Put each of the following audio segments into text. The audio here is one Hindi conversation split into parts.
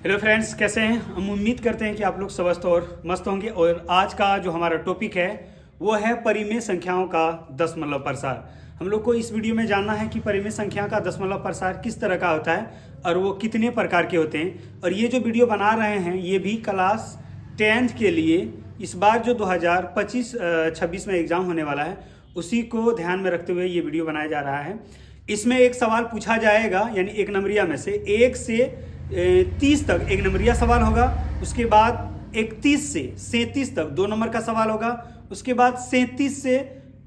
हेलो फ्रेंड्स, कैसे हैं? हम उम्मीद करते हैं कि आप लोग स्वस्थ और मस्त होंगे। और आज का जो हमारा टॉपिक है वो है परिमेय संख्याओं का दशमलव प्रसार। हम लोग को इस वीडियो में जानना है कि परिमेय संख्या का दशमलव प्रसार किस तरह का होता है और वो कितने प्रकार के होते हैं। और ये जो वीडियो बना रहे हैं ये भी क्लास 10th के लिए इस बार जो 2025-26 में एग्ज़ाम होने वाला है उसी को ध्यान में रखते हुए ये वीडियो बनाया जा रहा है। इसमें एक सवाल पूछा जाएगा, यानी एक नंबरिया में से 1 से 30 तक एक नंबरिया सवाल होगा। उसके बाद 31 से 37 तक 2 नंबर का सवाल होगा। उसके बाद 37 से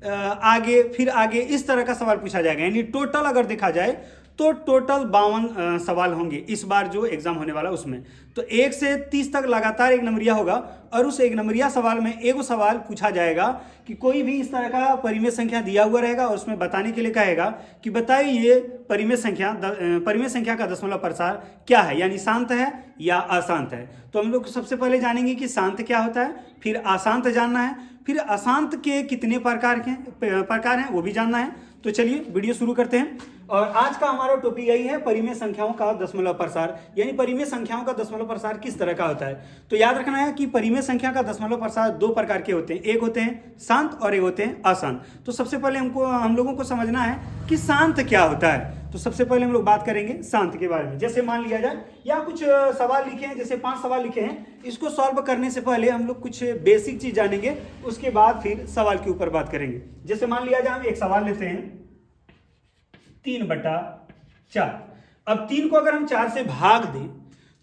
आगे फिर आगे इस तरह का सवाल पूछा जाएगा। यानी टोटल अगर देखा जाए तो टोटल 52 सवाल होंगे इस बार जो एग्जाम होने वाला उसमें। तो 1 से 30 तक लगातार एक नंबरिया होगा और उस एक नंबरिया सवाल में एक सवाल पूछा जाएगा कि कोई भी इस तरह का परिमेय संख्या दिया हुआ रहेगा और उसमें बताने के लिए कहेगा कि बताइए ये परिमेय संख्या का दशमलव प्रसार क्या है, यानी शांत है या अशांत है। तो हम लोग सबसे पहले जानेंगे कि शांत क्या होता है, फिर अशांत जानना है, फिर अशांत के कितने प्रकार हैं वो भी जानना है। तो चलिए वीडियो शुरू करते हैं। और आज का हमारा टॉपिक यही है परिमेय संख्याओं का दशमलव प्रसार, यानी परिमेय संख्याओं का दशमलव प्रसार किस तरह का होता है। तो याद रखना है कि परिमेय संख्या का दशमलव प्रसार 2 प्रकार के होते हैं, एक होते हैं शांत और एक होते हैं अशांत। तो सबसे पहले हम लोगों को समझना है कि शांत क्या होता है। तो सबसे पहले हम लोग बात करेंगे शांत के बारे में। जैसे मान लिया जाए या कुछ सवाल लिखे हैं, जैसे 5 सवाल लिखे हैं, इसको सॉल्व करने से पहले हम लोग कुछ बेसिक चीज जानेंगे, उसके बाद फिर सवाल के ऊपर बात करेंगे। जैसे मान लिया जाए हम एक सवाल लेते हैं 3/4। अब 3 को अगर हम 4 से भाग दें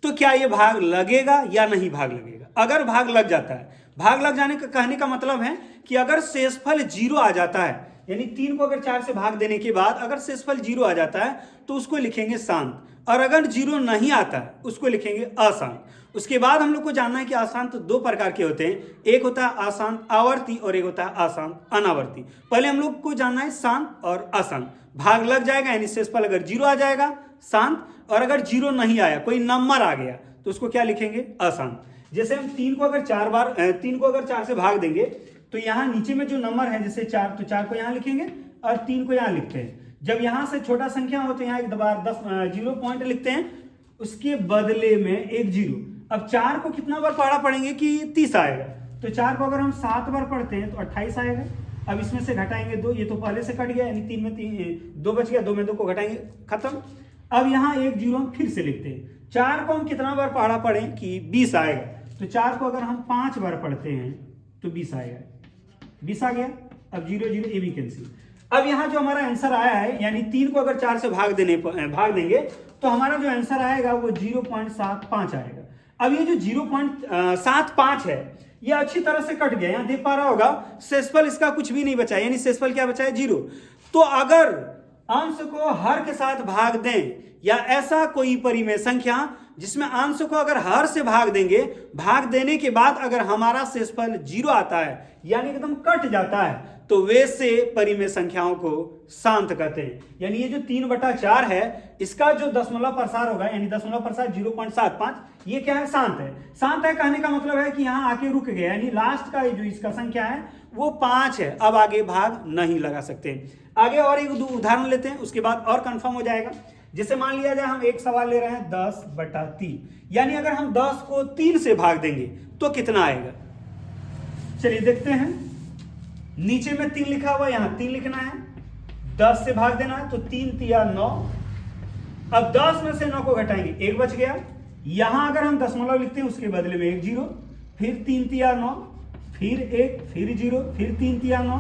तो क्या ये भाग लगेगा या नहीं भाग लगेगा। अगर भाग लग जाता है, भाग लग जाने का कहने का मतलब है कि अगर शेषफल 0 आ जाता है, यानी 3 को अगर 4 से भाग देने के बाद अगर शेषफल 0 आ जाता है तो उसको लिखेंगे शांत, और अगर 0 नहीं आता है उसको लिखेंगे अशांत। उसके बाद हम लोग को जानना है कि अशांत 2 प्रकार के होते हैं, एक होता है अशांत आवर्ती और एक होता है अशांत अनावर्ती। पहले हम लोग को जानना है शांत और अशांत। भाग लग जाएगा यानी शेषफल अगर 0 आ जाएगा शांत, और अगर 0 नहीं आया कोई नंबर आ गया तो उसको क्या लिखेंगे अशांत। जैसे हम 3 को अगर 4 से भाग देंगे तो यहाँ नीचे में जो नंबर है जैसे 4, तो 4 को यहाँ लिखेंगे और 3 को यहाँ लिखते हैं। जब यहाँ से छोटा संख्या हो तो यहाँ एक बार 0 पॉइंट लिखते हैं, उसके बदले में एक 0। अब 4 को कितना बार पढ़ा पढ़ेंगे कि 30 आएगा। तो 4 को अगर हम 7 बार पढ़ते हैं तो 28 आएगा। अब इसमें से घटाएंगे 2, ये तो पहले से कट गया, यानी 3 में 2 बच गया, 2 में 2 को घटाएंगे, खत्म। अब यहाँ एक 0 हम फिर से लिखते हैं। 4 को हम कितना बार पढ़ा पढ़ें कि 20 आएगा। तो 4 को अगर हम 5 बार पढ़ते हैं तो 20 आएगा, 20 आ गया। अब 0 0 ये भी कैंसिल। अब यहाँ जो हमारा आंसर आया है, यानी 3 को अगर 4 से भाग देंगे तो हमारा जो आंसर आएगा वो 0.75 आएगा। अब ये जो 0.75 है ये अच्छी तरह से कट गया, यहाँ देख पा रहा होगा शेषफल इसका कुछ भी नहीं बचा, यानी शेषफल क्या बचा है 0। तो अगर अंश को हर के साथ भाग दें या ऐसा कोई परिमेय संख्या जिसमें अंश को अगर हर से भाग देंगे, भाग देने के बाद अगर हमारा शेषफल 0 आता है यानी एकदम कट जाता है, तो वैसे परिमेय संख्याओं को शांत कहते हैं। यानी ये जो 3/4 है इसका जो दशमलव प्रसार होगा, यानी दशमलव प्रसार 0.75, ये क्या है शांत है। शांत है कहने का मतलब है कि यहाँ आके रुक गया, यानी लास्ट का जो इसका संख्या है वो 5 है, अब आगे भाग नहीं लगा सकते। आगे और एक उदाहरण लेते हैं, उसके बाद और कंफर्म हो जाएगा। जैसे मान लिया जाए हम एक सवाल ले रहे हैं 10/3, यानी अगर हम 10 को 3 से भाग देंगे तो कितना आएगा। चलिए देखते हैं। नीचे में 3 लिखा हुआ, यहां 3 लिखना है, 10 से भाग देना है तो 3 तिया 9। अब 10 में से 9 को घटाएंगे, 1 बच गया। यहां अगर हम दशमलव लिखते हैं उसके बदले में एक 0, फिर 3 तिया 9, फिर 1, फिर 0, फिर 3 तिया 9,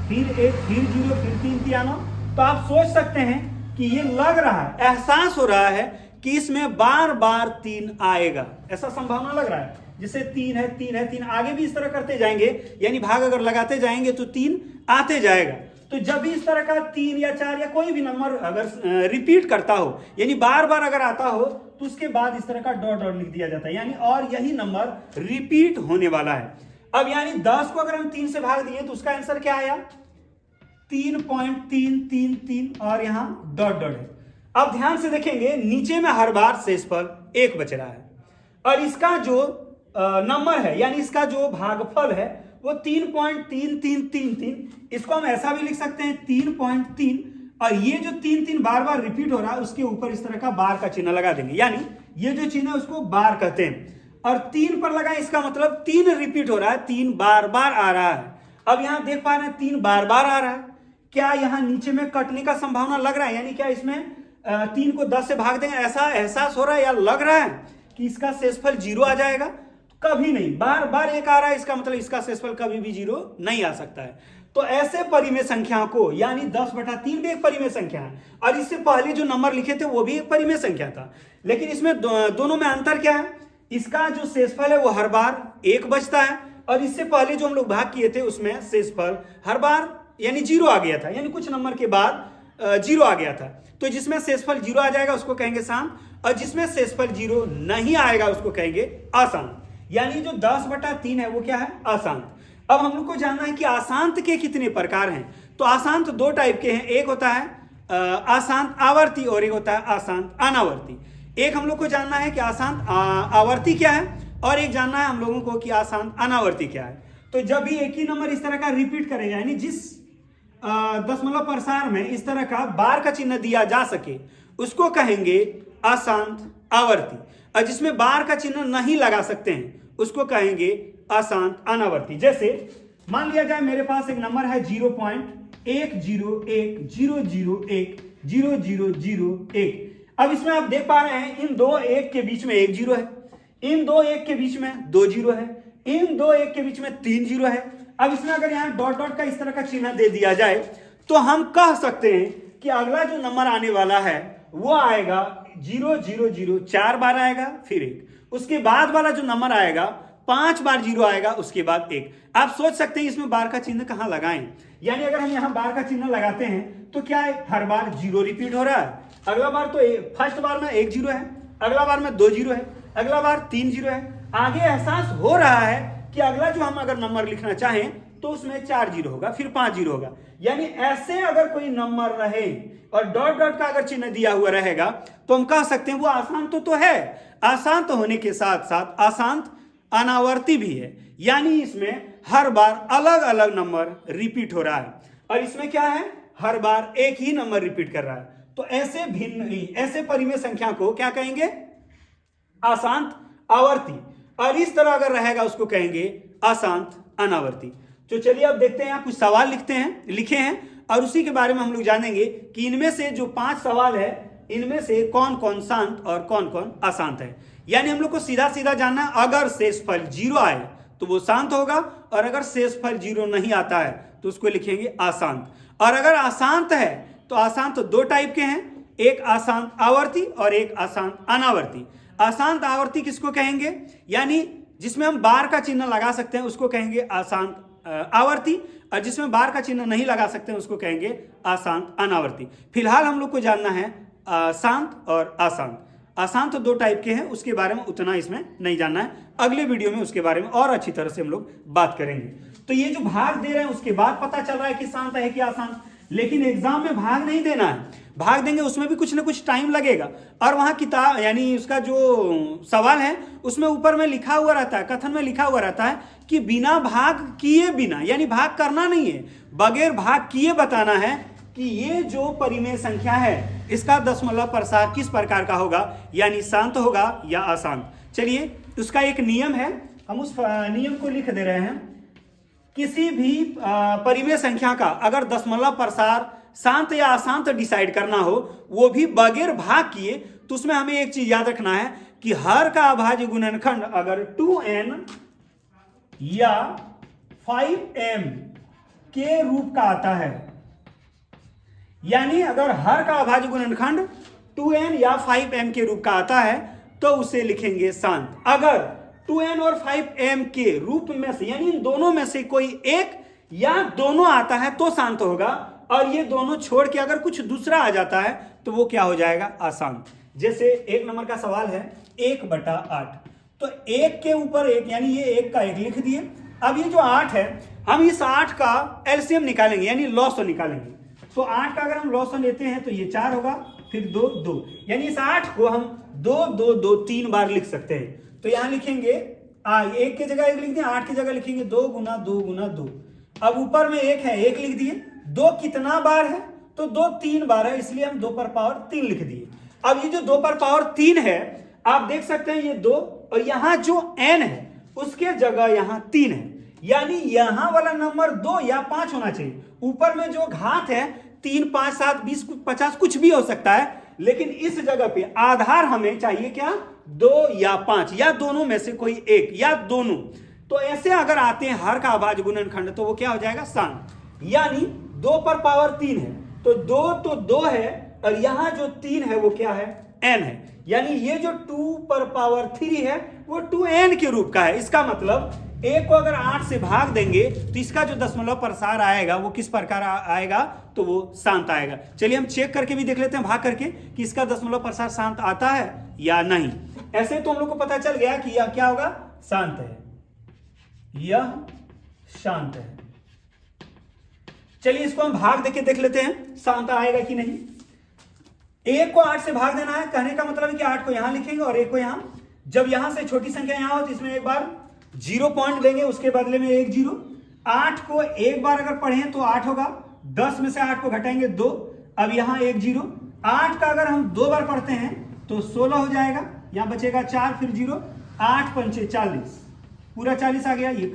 फिर 1, फिर 0, फिर 3 तिया 9। तो आप सोच सकते हैं कि ये लग रहा है, एहसास हो रहा है कि इसमें बार बार 3 आएगा, ऐसा संभावना लग रहा है। जैसे 3 है 3 है 3, आगे भी इस तरह करते जाएंगे, यानी भाग अगर लगाते जाएंगे तो 3 आते जाएगा। तो जब भी इस तरह का 3 या 4 या कोई भी नंबर अगर रिपीट करता हो, यानी बार बार अगर आता हो, तो उसके बाद इस तरह का डॉट डॉट लिख दिया जाता है, यानी और यही नंबर रिपीट होने वाला है। अब यानी 10 को अगर हम 3 से भाग दिए तो उसका आंसर क्या आया 3.333 और यहां डॉट डॉट है। अब ध्यान से देखेंगे नीचे में हर बार शेषफल 1 बच रहा है, और इसका जो नंबर है यानी इसका जो भागफल है वो 3.3333। इसको हम ऐसा भी लिख सकते हैं 3.3 और ये जो 3 3 बार बार रिपीट हो रहा है उसके ऊपर इस तरह का बार का चिन्ह लगा देंगे, यानी ये जो चिन्ह है उसको बार कहते हैं। और 3 पर लगाए इसका मतलब 3 रिपीट हो रहा है, 3 बार बार आ रहा है। अब यहां देख पा रहे हैं 3 बार बार आ रहा है। क्या यहां नीचे में कटने का संभावना लग रहा है, यानी क्या इसमें 3 को 10 से भाग देंगे ऐसा एहसास हो रहा है या लग रहा है कि इसका शेषफल 0 आ जाएगा? कभी नहीं, बार बार 1 आ रहा है, इसका मतलब इसका शेषफल कभी भी 0 नहीं आ सकता है। तो ऐसे परिमेय संख्या को, यानी 10/3 भी एक परिमेय संख्या है और इससे पहले जो नंबर लिखे थे वो भी एक परिमेय संख्या था, लेकिन इसमें दोनों में अंतर क्या है? इसका जो शेषफल है वो हर बार 1 बचता है और इससे पहले जो हम लोग भाग किए थे उसमें शेषफल हर बार यानी 0 आ गया था, यानी कुछ नंबर के बाद 0 आ गया था। तो जिसमें शेषफल 0 आ जाएगा उसको कहेंगे शांत, और जिसमें शेषफल 0 नहीं आएगा उसको कहेंगे अशांत। यानी जो 10/3 है वो क्या है? अशांत। अब हम लोग को जानना है कि अशांत के कितने प्रकार हैं। तो अशांत 2 टाइप के हैं, एक होता है अशांत आवर्ती और एक होता है अशांत अनावर्ती। एक हम लोग को जानना है कि अशांत आवर्ती क्या है और एक जानना है हम लोगों को कि अशांत अनावर्ती क्या है। तो जब भी एक ही नंबर इस तरह का रिपीट करेगा, यानी जिस दशमलव प्रसार में इस तरह का बार का चिन्ह दिया जा सके उसको कहेंगे अशांत आवर्ती, और जिसमें बार का चिन्ह नहीं लगा सकते हैं उसको कहेंगे अशांत अनावर्ती। जैसे मान लिया जाए मेरे पास एक नंबर है 0.10100100001। अब इसमें आप देख पा रहे हैं इन 2 1 के बीच में 1 0 है, इन 2 1 के बीच में 2 0 है, इन 2 1 के बीच में 3 0 है। अब इसमें अगर यहाँ डॉट डॉट का इस तरह का चिन्ह दे दिया जाए तो हम कह सकते हैं कि अगला जो नंबर आने वाला है वो आएगा 0 0 0 4 बार आएगा, फिर 1, उसके बाद वाला जो नंबर आएगा 5 बार 0 आएगा, उसके बाद 1। आप सोच सकते हैं इसमें बार का चिन्ह कहां लगाएं, यानी अगर हम यहां बार का चिन्ह लगाते हैं तो क्या है? हर बार 0 रिपीट हो रहा है। अगला बार तो फर्स्ट बार में 1 0 है, अगला बार में 2 0 है, अगला बार 3 0 है। आगे एहसास हो रहा है कि अगला जो हम अगर नंबर लिखना चाहें तो उसमें 4 0 होगा, फिर 5 0 होगा। यानी ऐसे अगर कोई नंबर रहे और डॉट डॉट का अगर चिन्ह दिया हुआ रहेगा तो हम कह सकते हैं वो अशांत तो है। अशांत होने के साथ साथ अशांत अनावर्ती भी है, यानी इसमें हर बार अलग अलग नंबर रिपीट हो रहा है और इसमें क्या है? हर बार एक ही नंबर रिपीट कर रहा है। तो ऐसे भिन्न ऐसे परिमेय संख्या को क्या कहेंगे? अशांत आवर्ती, और इस तरह अगर रहेगा उसको कहेंगे अशांत अनावर्ती। तो चलिए अब देखते हैं, यहाँ कुछ सवाल लिखे हैं और उसी के बारे में हम लोग जानेंगे कि इनमें से जो 5 सवाल है इनमें से कौन कौन शांत और कौन कौन अशांत है। यानी हम लोग को सीधा सीधा जानना, अगर शेषफल 0 आए तो वो शांत होगा और अगर शेषफल 0 नहीं आता है तो उसको लिखेंगे अशांत। और अगर अशांत है तो अशांत 2 टाइप के हैं, एक अशांत आवर्ती और एक अशांत अनावर्ती। अशांत आवर्ती किसको कहेंगे? यानी जिसमें हम बार का चिन्ह लगा सकते हैं उसको कहेंगे अशांत आवर्ती, और जिसमें बार का चिन्ह नहीं लगा सकते हैं उसको कहेंगे अशांत अनावर्ती। फिलहाल हम लोग को जानना है शांत और अशांत। अशांत 2 टाइप के हैं, उसके बारे में उतना इसमें नहीं जानना है, अगले वीडियो में उसके बारे में और अच्छी तरह से हम लोग बात करेंगे। तो ये जो भाग दे रहे हैं उसके बाद पता चल रहा है कि शांत है कि अशांत, लेकिन एग्जाम में भाग नहीं देना है। भाग देंगे उसमें भी कुछ ना कुछ टाइम लगेगा, और वहां किताब यानी उसका जो सवाल है उसमें ऊपर में लिखा हुआ रहता है, कथन में लिखा हुआ रहता है कि बिना भाग किए बिना, यानी भाग करना नहीं है, बगैर भाग किए बताना है कि ये जो परिमेय संख्या है इसका दशमलव प्रसार किस प्रकार का होगा, यानी शांत होगा या अशांत। चलिए उसका एक नियम है, हम उस नियम को लिख दे रहे हैं। किसी भी परिमेय संख्या का अगर दशमलव प्रसार शांत या अशांत डिसाइड करना हो, वो भी बगैर भाग किए, तो उसमें हमें एक चीज याद रखना है कि हर का अभाज्य गुणनखंड अगर 2n या 5m के रूप का आता है, यानी अगर हर का अभाज्य गुणनखंड 2n या 5m के रूप का आता है तो उसे लिखेंगे शांत। अगर 2n और 5m के रूप में से, यानी इन दोनों में से कोई एक या दोनों आता है तो शांत होगा, और ये दोनों छोड़ के अगर कुछ दूसरा आ जाता है तो वो क्या हो जाएगा? अशांत। जैसे 1 नंबर का सवाल है 1/8, तो 1 के ऊपर 1, यानी ये 1 का 1 लिख दिए। अब ये जो 8 है, हम इस 8 का एलसीएम निकालेंगे, यानी लॉसन निकालेंगे। तो 8 का अगर हम लॉसन लेते हैं तो ये 4 होगा, फिर 2 2, यानी इस 8 को हम 2 2 2 3 बार लिख सकते हैं। तो यहां लिखेंगे 1 की जगह 1 लिख दिए, 8 की जगह लिखेंगे 2 गुना 2 गुना 2। अब ऊपर में 1 है, 1 लिख दिए। 2 कितना बार है? तो 2 3 बार है, इसलिए हम 2 पर पावर 3 लिख दिए। अब ये जो 2 पर पावर 3 है, आप देख सकते हैं ये 2, और यहां जो n है उसके जगह यहां 3 है, यानी यहां वाला नंबर 2 या 5 होना चाहिए। ऊपर में जो घात है 3 5 7 20 50 कुछ भी हो सकता है, लेकिन इस जगह पे आधार हमें चाहिए क्या, 2 या 5, या दोनों में से कोई एक, या दोनों। तो ऐसे अगर आते हैं हर का अभाज्य गुणनखंड तो वो क्या हो जाएगा, शांत। यानी 2 पर पावर 3 है तो 2 है, और यहां जो 3 है वो क्या है, n है। यानी ये जो 2 पर पावर 3 है वो 2n के रूप का है। इसका मतलब एक को अगर 8 से भाग देंगे तो इसका जो दशमलव प्रसार आएगा वो किस प्रकार आएगा, तो वो शांत आएगा। चलिए हम चेक करके भी देख लेते हैं भाग करके कि इसका दशमलव प्रसार शांत आता है या नहीं। ऐसे तो हम लोग को पता चल गया कि यह क्या होगा, शांत है, यह शांत है। चलिए इसको हम भाग देके देख लेते हैं शांत आएगा कि नहीं। एक को 8 से भाग देना है, कहने का मतलब है कि 8 को यहां लिखेंगे और एक को यहां। जब यहां से छोटी संख्या यहां हो तो इसमें एक बार 0 पॉइंट देंगे, उसके बदले में 1 0। 8 को एक बार अगर पढ़ें तो 8 होगा, 10 में से 8 को घटाएंगे 2, अब यहां 1 0। 8 का अगर हम 2 बार पढ़ते हैं तो 16 हो जाएगा, यहां बचेगा 4 फिर 0, 8 पंचे 40, पूरा 40 आ गया, ये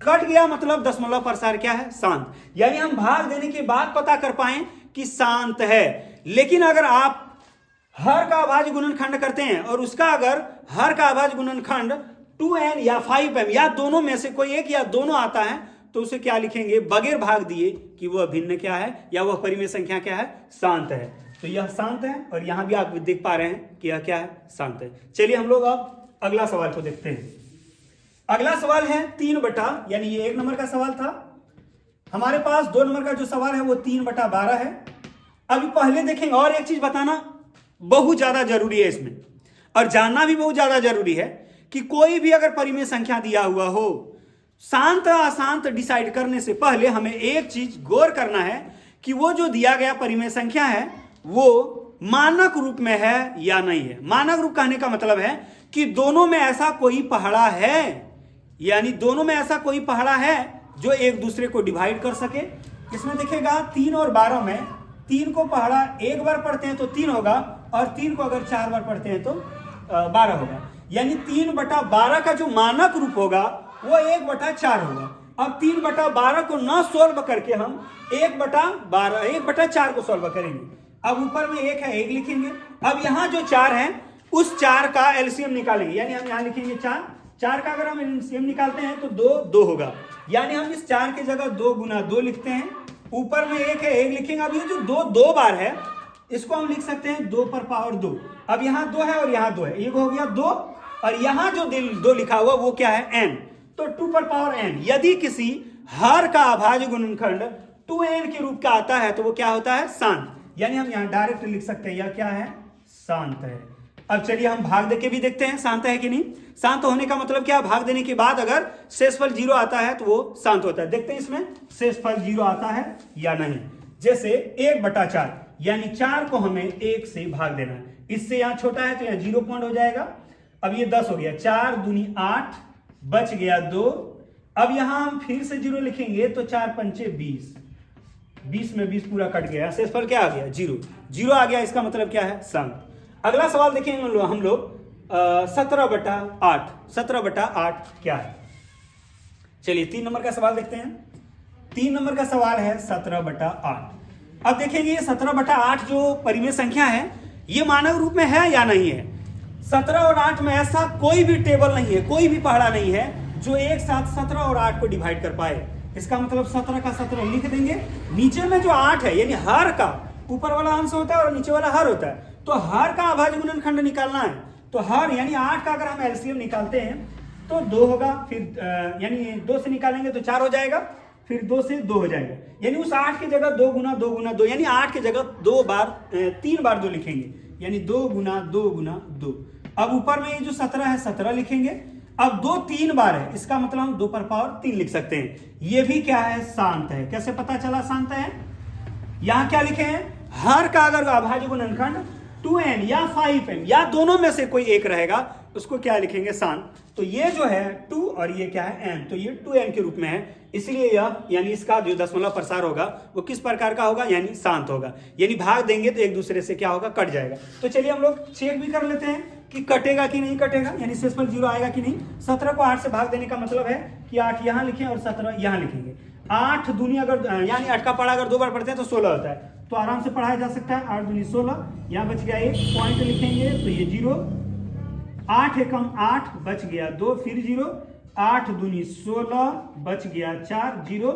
कट गया मतलब दशमलव प्रसार क्या है, शांत। यानी हम भाग देने के बाद पता कर पाए कि शांत है। लेकिन अगर आप हर का अभाज्य गुणनखंड करते हैं और उसका अगर हर का अभाज्य गुणनखंड 2n या 5m या दोनों में से कोई एक या दोनों आता है तो उसे क्या लिखेंगे, बगैर भाग दिए कि वह भिन्न क्या है या वह परिमेय संख्या क्या है, शांत है। तो यह शांत है, और यहां भी आप देख पा रहे हैं कि यह क्या है, शांत है। चलिए हम लोग अब अगला सवाल को देखते हैं। अगला सवाल है 3 यानी ये 1 नंबर का सवाल था। हमारे पास 2 नंबर का जो सवाल है वो 3/12 है। अभी पहले देखेंगे, और एक चीज बताना बहुत ज्यादा जरूरी है इसमें, और जानना भी बहुत ज्यादा जरूरी है कि कोई भी अगर परिमेय संख्या दिया हुआ हो, शांत अशांत डिसाइड करने से पहले हमें एक चीज गौर करना है कि वो जो दिया गया परिमेय संख्या है वो मानक रूप में है या नहीं है। मानक रूप कहने का मतलब है कि दोनों में ऐसा कोई पहाड़ा है, यानी दोनों में ऐसा कोई पहाड़ा है जो एक दूसरे को डिवाइड कर सके। इसमें देखिएगा 3 और 12 में 3 को पहाड़ा एक बार पढ़ते हैं तो 3 होगा, और 3 को अगर 4 बार पढ़ते हैं तो 12 होगा। यानी 3/12 का जो मानक रूप होगा वो 1/4 होगा। अब 3/12 को न सोल्व करके हम 1/4 को सोल्व करेंगे। अब ऊपर में 1 है, 1 लिखेंगे। अब यहाँ जो 4 है उस 4 का एलसीएम निकालेंगे, यानी हम यहाँ लिखेंगे 4 का अगर हम एलसीएम निकालते हैं तो 2 होगा, यानी हम इस 4 की जगह 2 गुना 2 लिखते हैं। ऊपर में 1 है, 1 लिखेंगे। अब ये जो 2 बार है इसको हम लिख सकते हैं 2 पर पावर 2। अब यहाँ 2 है और यहाँ 2 है, ये हो गया 2, और यहाँ जो 2 लिखा हुआ वो क्या है, n। तो 2 पर पावर n। यदि किसी हर का अभाज्य गुणनखंड 2n के रूप का आता है तो वो क्या होता है, शांत। यानी हम यहाँ डायरेक्ट लिख सकते हैं यह क्या है, शांत है। अब चलिए हम भाग देके भी देखते हैं शांत है कि नहीं। शांत होने का मतलब क्या, भाग देने के बाद अगर शेषफल 0 आता है तो वो शांत होता है। देखते हैं इसमें शेषफल 0 आता है या नहीं। जैसे 1/4, यानी 4 को हमें 1 से भाग देना है। इससे यहाँ छोटा है तो यहाँ 0 पॉइंट हो जाएगा। अब ये 10 हो गया, 4 दूनी 8, बच गया 2। अब यहां हम फिर से 0 लिखेंगे तो 4 पंचे 20, 20 में 20 पूरा कट गया, शेषफल क्या आ गया, 0 आ गया। इसका मतलब क्या है, शांत। अगला सवाल देखेंगे हम लोग 17/8। 17/8 क्या है। चलिए 3 नंबर का सवाल देखते हैं। 3 नंबर का सवाल है 17/8। अब देखेंगे ये 17/8 जो परिमेय संख्या है ये मानक रूप में है या नहीं है। 17 और 8 में ऐसा कोई भी टेबल नहीं है, कोई भी पहाड़ा नहीं है जो एक साथ 17 और 8 को डिवाइड कर पाए। इसका मतलब 17 का 17 लिख देंगे, नीचे में जो 8 है यानी हर का ऊपर वाला अंश होता है और नीचे वाला हर होता है, तो हर का अभाज्य गुणनखंड निकालना है। तो हर यानी 8 का अगर हम एलसीएम निकालते हैं तो 2 होगा, फिर यानी 2 से निकालेंगे तो 4 हो जाएगा, फिर 2 से 2 हो जाएगा। यानी उस 8 की जगह 2 गुना 2 गुना 2, यानी 8 की जगह 3 बार 2 लिखेंगे, यानी 2 गुना 2 गुना 2। अब ऊपर में ये जो 17 है 17 लिखेंगे। अब 2 3 बार है, इसका मतलब हम 2 पर पावर 3 लिख सकते हैं। ये भी क्या है, शांत है। कैसे पता चला शांत है, यहां क्या लिखे हैं, हर का अगर अभाज्य गुणनखंड 2n या 5n या दोनों में से कोई एक रहेगा उसको क्या लिखेंगे, शांत। तो ये जो है 2 और ये क्या है n, तो ये 2n के रूप में है, इसलिए यह यानी इसका जो दशमलव प्रसार होगा वो किस प्रकार का होगा, यानी शांत होगा। यानी भाग देंगे तो एक दूसरे से क्या होगा, कट जाएगा। तो चलिए हम लोग चेक भी कर लेते हैं कि कटेगा कि नहीं कटेगा, यानी शेषफल 0 आएगा कि नहीं। 17 को 8 से भाग देने का मतलब है कि 8 यहाँ लिखें और 17 यहाँ लिखेंगे। 8 दूनी अगर यानी 8 का पढ़ा अगर 2 बार पढ़ते हैं तो 16 होता है, तो आराम से पढ़ाया जा सकता है। 8 दूनी 16, यहाँ बच गया 1 पॉइंट लिखेंगे तो ये 0, 8 एकम 8 बच गया 2 फिर 0, 8 दूनी 16 बच गया 4 0,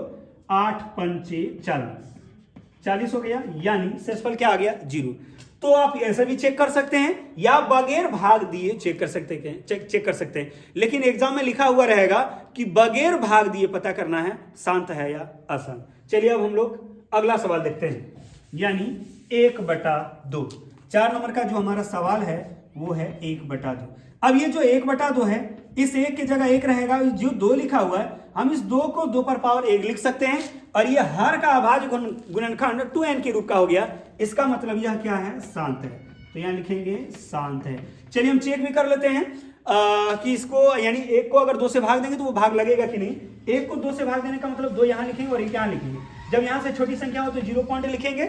8 पंचे 40 हो गया, यानी शेषफल क्या आ गया, 0। तो आप ऐसे भी चेक कर सकते हैं या बगैर भाग दिए चेक कर सकते हैं, चेक कर सकते हैं। लेकिन एग्जाम में लिखा हुआ रहेगा कि बगैर भाग दिए पता करना है शांत है या अशांत। चलिए अब हम लोग अगला सवाल देखते हैं, यानी 1/2। 4 नंबर का जो हमारा सवाल है वो है 1/2। अब ये जो 1/2 है, इस 1 की जगह 1 रहेगा, जो 2 लिखा हुआ है हम इस 2 को 2 पर पावर 1 लिख सकते हैं, और ये हर का अभाज्य गुणनखंड 2n के रूप का हो गया। इसका मतलब यह क्या है, शांत है। तो यहां लिखेंगे शांत है। चलिए हम चेक भी कर लेते हैं कि इसको यानी 1 को अगर 2 से भाग देंगे तो वो भाग लगेगा कि नहीं। 1 को 2 से भाग देने का मतलब 2 यहां लिखेंगे और 1 यहां लिखेंगे। जब यहां से छोटी संख्या हो तो 0 पॉइंट लिखेंगे,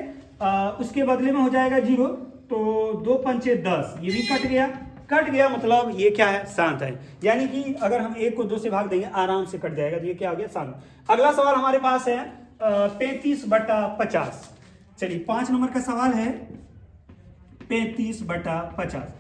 उसके बदले में हो जाएगा 0, तो 2 पंचे 10, ये भी कट गया, मतलब ये क्या है, शांत है। यानी कि अगर हम 1 को 2 से भाग देंगे आराम से कट जाएगा, तो ये क्या हो गया, शांत। अगला सवाल हमारे पास है 35/50। चलिए 5 नंबर का सवाल है 35/50।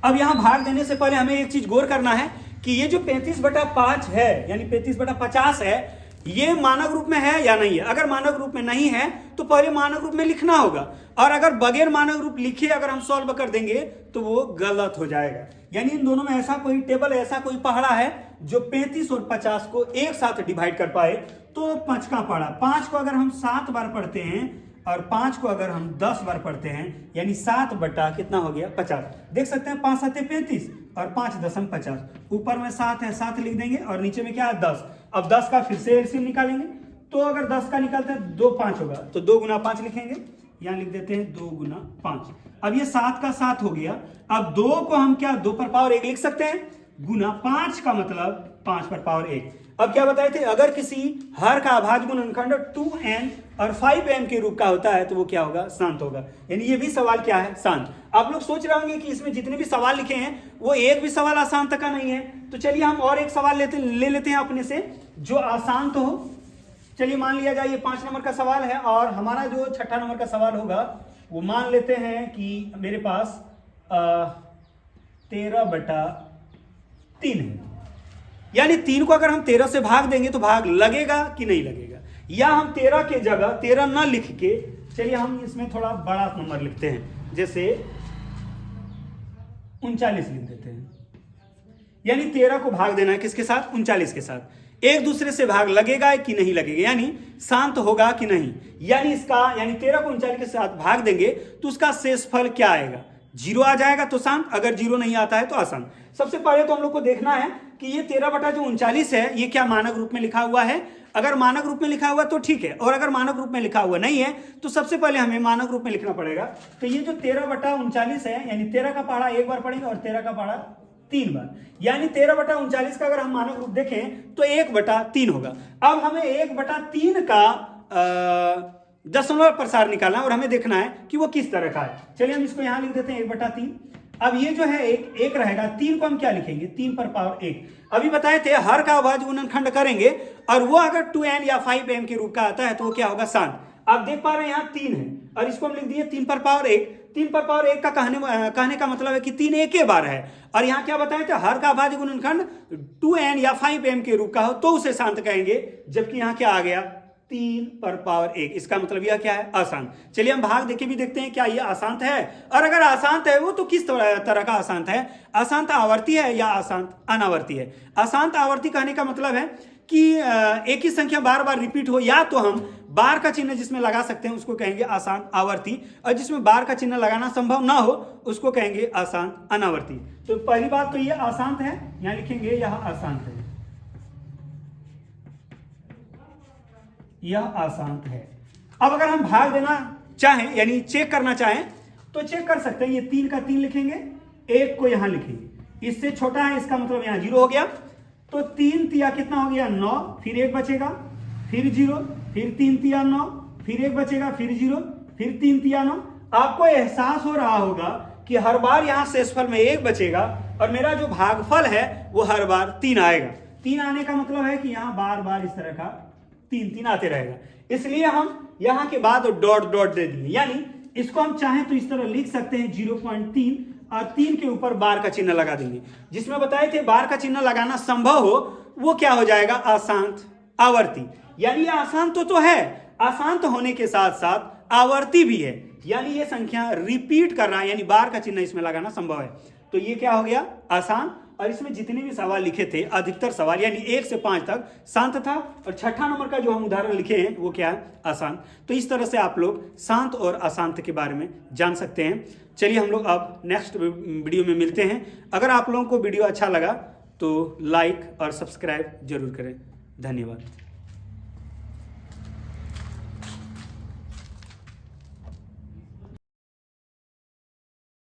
अब यहां भाग देने से पहले हमें एक चीज गौर करना है कि ये जो 35/5 है यानी 35/50 है, ये मानक रूप में है या नहीं है। अगर मानक रूप में नहीं है तो पहले मानक रूप में लिखना होगा, और अगर बगैर मानक रूप लिखे अगर हम सॉल्व कर देंगे तो वो गलत हो जाएगा। यानी इन दोनों में ऐसा कोई टेबल, ऐसा कोई पहाड़ा है जो 35 और 50 को एक साथ डिवाइड कर पाए, तो 5 का पहाड़ा। 5 को अगर हम 7 बार पढ़ते हैं और 5 को अगर हम 10 बार पढ़ते हैं, यानी 7 बटा कितना हो गया, 50। देख सकते हैं 5 7 35 और 5 दशम 50। ऊपर में 7 है, 7 लिख देंगे, और नीचे में क्या है, 10। अब 10 का फिर से एलसीएम निकालेंगे, तो अगर 10 का निकालते हैं 2 5 होगा, तो 2 गुना 5 लिखेंगे, यहां लिख देते हैं 2 गुना 5। अब ये 7 का 7 हो गया। अब 2 को हम क्या 2 पर पावर 1 लिख सकते हैं, गुना 5 का मतलब 5 पर पावर 1। अब क्या बताए थे, अगर किसी हर का अभाज्य गुणनखंड 2n और 5m के रूप का होता है तो वो क्या होगा, शांत होगा। यानी ये भी सवाल क्या है, शांत। आप लोग सोच रहे होंगे कि इसमें जितने भी सवाल लिखे हैं वो एक भी सवाल अशांत का नहीं है। तो चलिए हम और एक सवाल ले लेते हैं अपने से जो अशांत हो। चलिए मान लिया जाए ये 5 नंबर का सवाल है, और हमारा जो 6ठा नंबर का सवाल होगा वो मान लेते हैं कि मेरे पास 13/3 है। यानी 3 को अगर हम 13 से भाग देंगे तो भाग लगेगा कि नहीं लगेगा, या हम 13 के जगह 13 ना लिख के, चलिए हम इसमें थोड़ा बड़ा नंबर लिखते हैं, जैसे 39 लिख देते हैं। यानी 13 को भाग देना है किसके साथ, 39 के साथ। एक दूसरे से भाग लगेगा कि नहीं लगेगा, यानी शांत होगा कि नहीं। यानी इसका यानी 13 को 39 के साथ भाग देंगे तो उसका शेषफल क्या आएगा, 0 आ जाएगा तो शांत, अगर 0 नहीं आता है तो अशांत। सबसे पहले तो हम लोग को देखना है कि ये 13/39 है, ये क्या मानक रूप में लिखा हुआ है। अगर मानक रूप में लिखा हुआ तो ठीक है, और अगर मानक रूप में लिखा हुआ नहीं है तो सबसे पहले हमें मानक रूप में लिखना पड़ेगा। तो ये जो 13/39 है, यानी 13 का पहाड़ा 1 बार पढ़ेंगे और 13 का पहाड़ा 3 बार, यानी 13/39 का अगर हम मानक रूप देखें तो 1/3 होगा। अब हमें 1/3 का दशमलव प्रसार निकालना है और हमें देखना है कि वो किस तरह का है। चलिए हम इसको यहां लिख देते हैं 1/3। अब ये जो है एक रहेगा, 3 को हम क्या लिखेंगे, 3 पर पावर 1। अभी बताए थे हर का अभाज्य गुणनखंड करेंगे और वो अगर 2n या 5m के रूप का आता है तो वो क्या होगा, शांत। आप देख पा रहे हैं यहाँ 3 है और इसको हम लिख दिए 3 पर पावर 1। 3 पर पावर 1 का कहने का मतलब है कि 3 एक ही बार है, और यहाँ क्या बताए थे, हर का अभाज्य गुणनखंड 2n या 5m के रूप का हो तो उसे शांत कहेंगे, जबकि यहाँ क्या आ गया, 3 पर पावर 1। इसका मतलब यह क्या है, अशांत। चलिए हम भाग देके भी देखते हैं क्या यह अशांत है, और अगर अशांत है वो तो किस तरह का अशांत है, अशांत आवर्ती है या अशांत अनावर्ती है। अशांत आवर्ती कहने का मतलब है कि एक ही संख्या बार बार रिपीट हो, या तो हम बार का चिन्ह जिसमें लगा सकते हैं उसको कहेंगे अशांत आवर्ती, और जिसमें बार का चिन्ह लगाना संभव ना हो उसको कहेंगे अशांत अनावर्ती। तो पहली बात तो ये अशांत है, यहां लिखेंगे यह अशांत है, यह अशांत है। अब अगर हम भाग देना चाहें यानी चेक करना चाहें तो चेक कर सकते हैं। ये 3 का 3 लिखेंगे, 1 को यहां लिखेंगे, इससे छोटा है, इसका मतलब यहाँ 0 हो गया। तो 3 तिया कितना हो गया 9, फिर 1 बचेगा, फिर 0, फिर 3 तिया 9, फिर 1 बचेगा, फिर 0, फिर 3 तिया 9। आपको एहसास हो रहा होगा कि हर बार यहाँ शेषफल में 1 बचेगा और मेरा जो भागफल है वो हर बार 3 आएगा। 3 आने का मतलब है कि यहाँ बार बार इस तरह का 3 आते रहेगा, इसलिए हम यहाँ के बाद डॉट डॉट दे दिए। यानी इसको हम चाहें तो इस तरह लिख सकते हैं 0.3 और 3 के ऊपर बार का चिन्ह लगा देंगे। जिसमें बताए थे बार का चिन्ह लगाना संभव हो वो क्या हो जाएगा, अशांत आवर्ती। यानी ये अशांत तो है, अशांत होने के साथ साथ आवर्ती भी है, यानी ये संख्या रिपीट कर रहा है, यानी बार का चिन्ह इसमें लगाना संभव है। तो ये क्या हो गया, आसान। और इसमें जितने भी सवाल लिखे थे अधिकतर सवाल यानी 1 से 5 तक शांत था, और छठा नंबर का जो हम उदाहरण लिखे हैं वो क्या है, आसान। तो इस तरह से आप लोग शांत और अशांत के बारे में जान सकते हैं। चलिए हम लोग अब नेक्स्ट वीडियो में मिलते हैं। अगर आप लोगों को वीडियो अच्छा लगा तो लाइक और सब्सक्राइब जरूर करें। धन्यवाद।